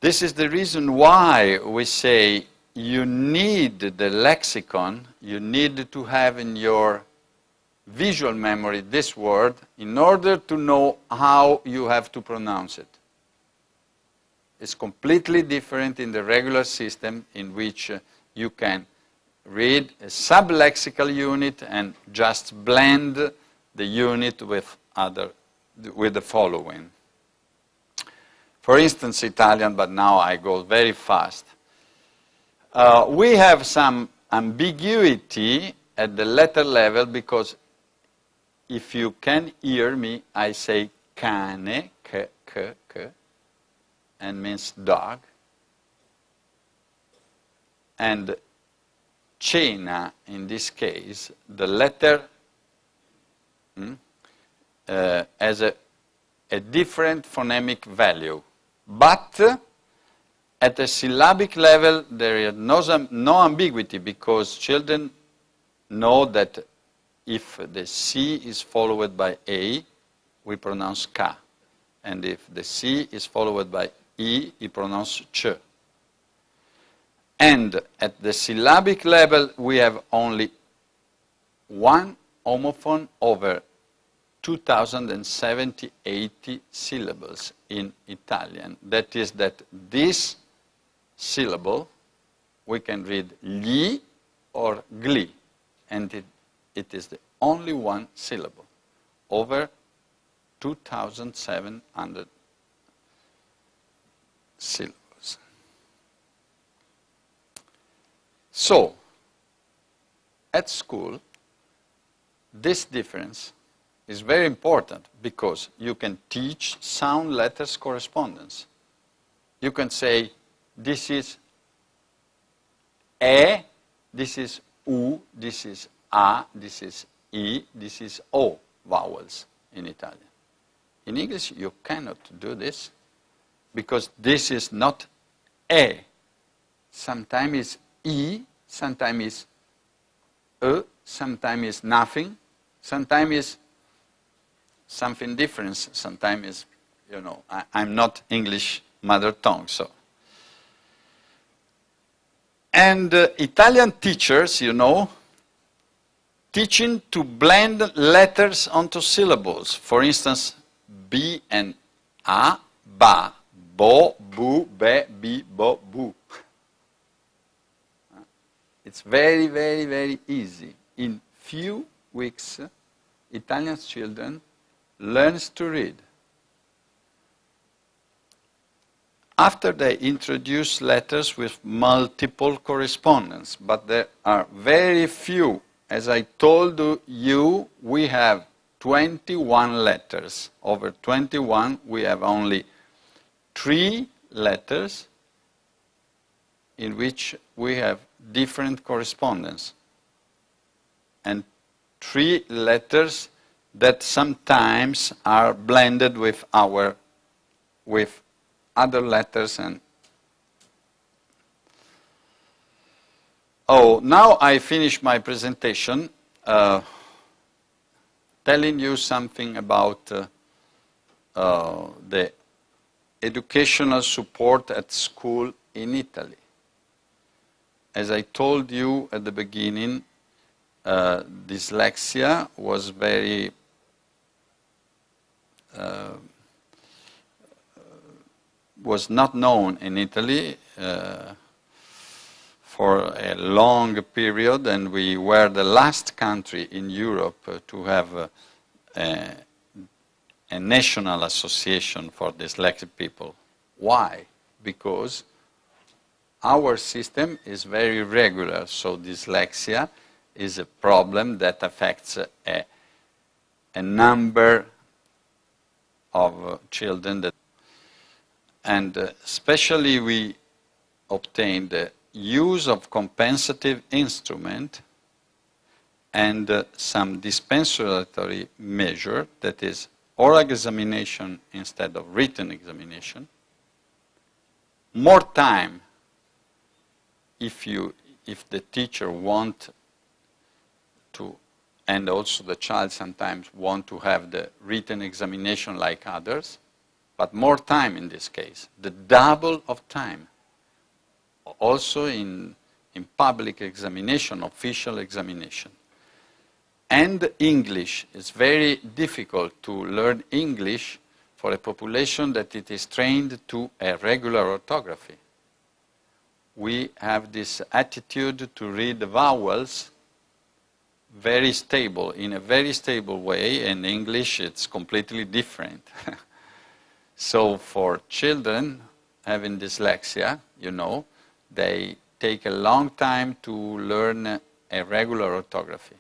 This is the reason why we say you need the lexicon, you need to have in your visual memory this word in order to know how you have to pronounce it. It's completely different in the regular system in which you can read a sublexical unit and just blend the unit with the following. For instance, Italian, but now I go very fast. We have some ambiguity at the letter level because if you can hear me, I say cane, k, and means dog. And cena, in this case, the letter has a different phonemic value. But at a syllabic level, there is no ambiguity because children know that if the C is followed by A, we pronounce K. And if the C is followed by E, we pronounce Ch. And at the syllabic level, we have only one homophone over 2,080 syllables in Italian. That is that this syllable, we can read gli or gli, and it is the only one syllable over 2,700 syllables. So, at school, this difference is very important because you can teach sound letters correspondence. You can say, this is E, this is U, this is A, this is I, this is O vowels in Italian. In English, you cannot do this because this is not E. Sometimes it's I, sometimes it's E, sometimes it's nothing, sometimes it's something different, sometimes it's, you know, I'm not English mother tongue, so. And Italian teachers, you know, teaching to blend letters onto syllables. For instance, B and A, ba, bo, bu, be, bi, bo, bu. It's very, very, very easy. In few weeks, Italian children learns to read. After they introduce letters with multiple correspondence, but there are very few. As I told you, we have 21 letters. Over 21, we have only 3 letters in which we have different correspondence. And 3 letters that sometimes are blended with other letters. And now I finish my presentation telling you something about the educational support at school in Italy. As I told you at the beginning, dyslexia was very was not known in Italy for a long period, and we were the last country in Europe to have a national association for dyslexic people. Why? Because our system is very regular, so dyslexia is a problem that affects a number of children. And especially we obtained the use of compensative instrument and some dispensatory measure, that is oral examination instead of written examination, more time if the teacher want to, and also the child sometimes want to have the written examination like others, but more time in this case, the double of time. Also in public examination, official examination. And English. It's very difficult to learn English for a population that it is trained to a regular orthography. We have this attitude to read the vowels very stable, in a very stable way. In English, it's completely different. So for children having dyslexia, you know, they take a long time to learn a regular orthography.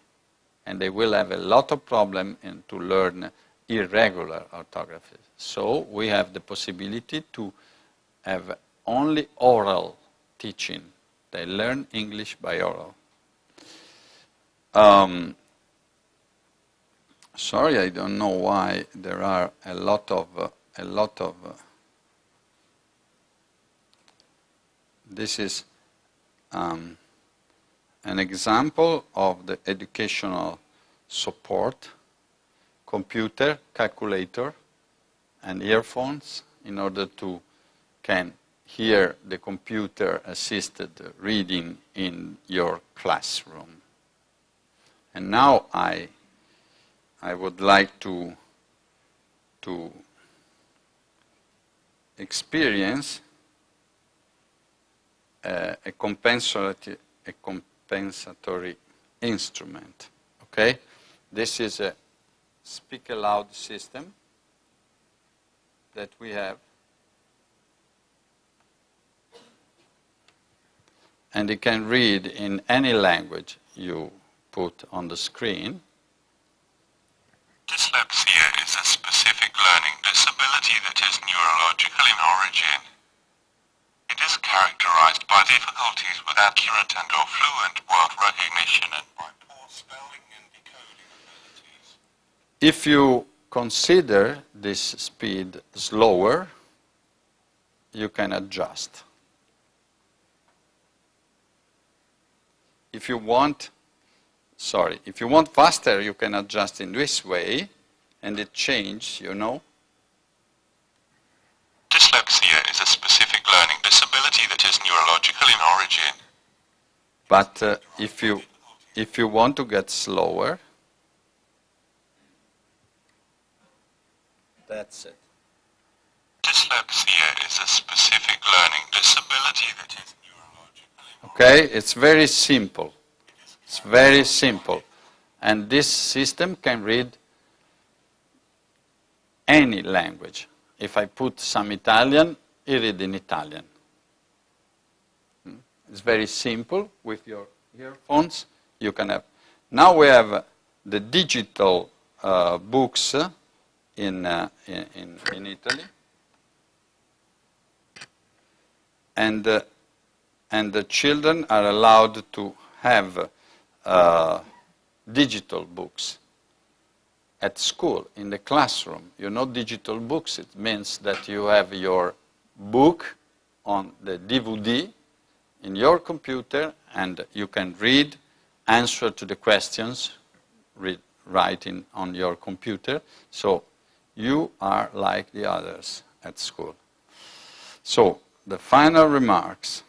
And they will have a lot of problem to learn irregular orthography. So we have the possibility to have only oral teaching. They learn English by oral. Sorry, I don't know why there are a lot of this is an example of the educational support, computer, calculator, and earphones in order to can hear the computer assisted reading in your classroom. And now I would like to experience a compensatory instrument. Okay, this is a speak aloud system that we have, and it can read in any language you put on the screen. Dyslexia is a specific learning disability that is neurological in origin. It is characterized by difficulties with accurate and or fluent word recognition and by poor spelling and decoding abilities. If you consider this speed slower, you can adjust. If you want faster, you can adjust in this way, and it changes, you know. Dyslexia is a specific learning disability that is neurological in origin. But if you want to get slower, that's it. Dyslexia is a specific learning disability that is neurological in origin. Okay, it's very simple. It's very simple. And this system can read any language. If I put some Italian, it reads in Italian. It's very simple. With your earphones, you can have. Now we have the digital books in Italy. And the children are allowed to have digital books at school, in the classroom. You know, digital books, it means that you have your book on the DVD in your computer, and you can read, answer to the questions, writing on your computer. So you are like the others at school. So the final remarks.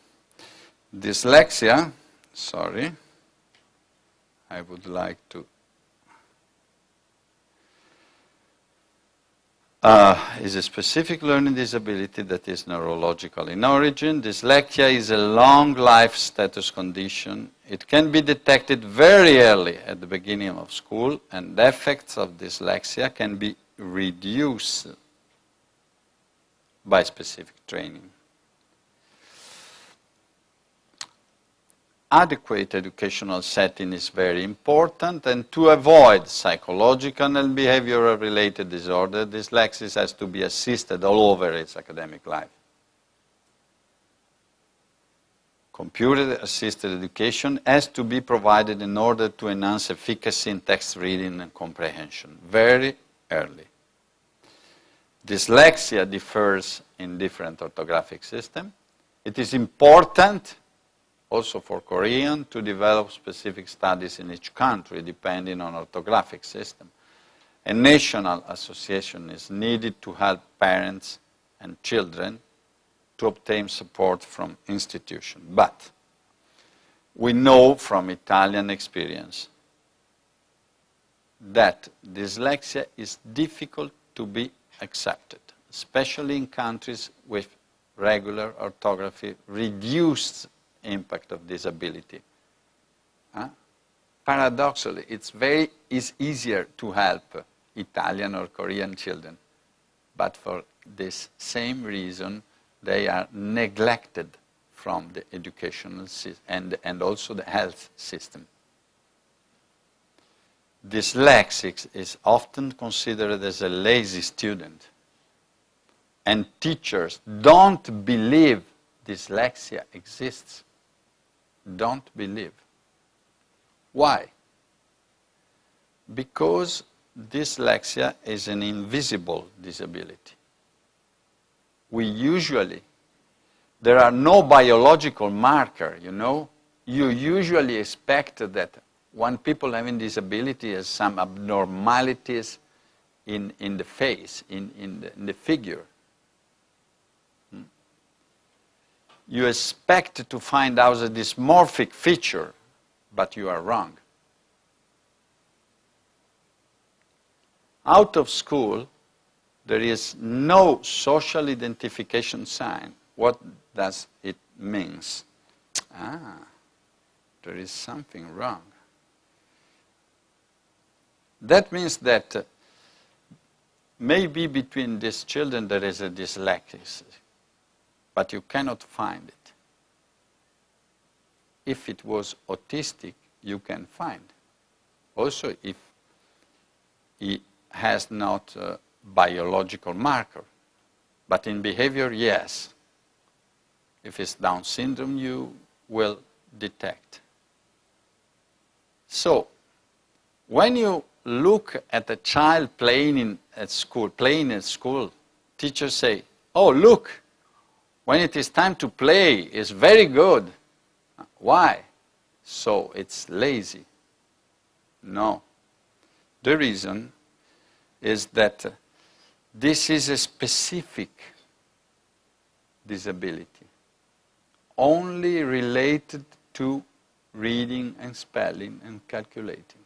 Dyslexia, sorry, I would like to is a specific learning disability that is neurological in origin. Dyslexia is a long life status condition. It can be detected very early at the beginning of school, and the effects of dyslexia can be reduced by specific training. Adequate educational setting is very important, and to avoid psychological and behavioral related disorder, dyslexia has to be assisted all over its academic life. Computer-assisted education has to be provided in order to enhance efficacy in text reading and comprehension very early. Dyslexia differs in different orthographic systems. It is important also for Korean to develop specific studies in each country depending on orthographic system. a national association is needed to help parents and children to obtain support from institutions. But we know from Italian experience that dyslexia is difficult to be accepted, especially in countries with regular orthography, reduced impact of disability. Paradoxically, it's easier to help Italian or Korean children, but for this same reason, they are neglected from the educational system and also the health system. Dyslexic is often considered as a lazy student, and teachers don't believe dyslexia exists. Don't believe. Why? Because dyslexia is an invisible disability. There are no biological marker, you know. You usually expect that when people having disability has some abnormalities in the face, in the figure. You expect to find out a dysmorphic feature, but you are wrong. Out of school, there is no social identification sign. What does it mean? There is something wrong. That means that maybe between these children there is a dyslexia, but you cannot find it. If it was autistic, you can find. Also, if he has not a biological marker, but in behavior, yes. If it's Down syndrome, you will detect. So, when you look at a child playing at school, teachers say, oh, look, when it is time to play, it's very good. Why? So it's lazy. No. The reason is that this is a specific disability, only related to reading and spelling and calculating.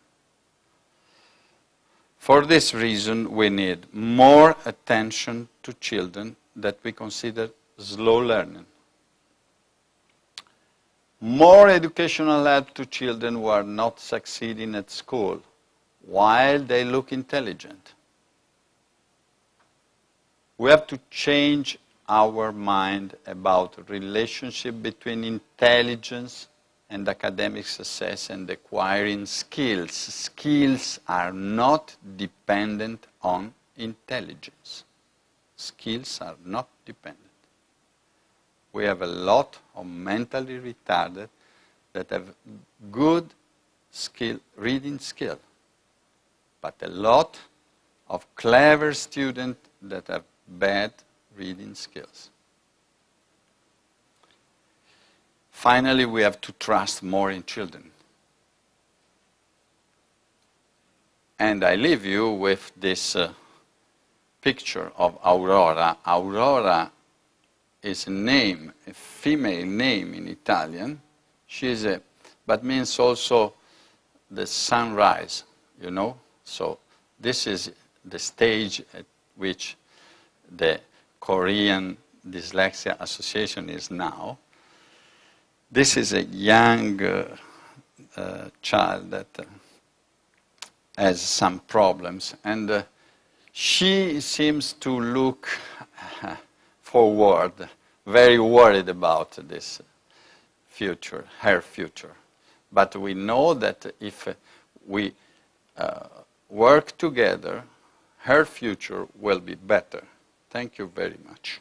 For this reason, we need more attention to children that we consider slow learning. More educational help to children who are not succeeding at school while they look intelligent. We have to change our mind about the relationship between intelligence and academic success and acquiring skills. Skills are not dependent on intelligence. Skills are not dependent. We have a lot of mentally retarded that have good reading skill, but a lot of clever students that have bad reading skills. Finally, we have to trust more in children. And I leave you with this picture of Aurora. Aurora is a name, a female name in Italian. She is but means also the sunrise, you know. So this is the stage at which the Korean Dyslexia Association is now. This is a young child that has some problems, and she seems to look forward, very worried about this future, her future. But we know that if we work together, her future will be better. Thank you very much.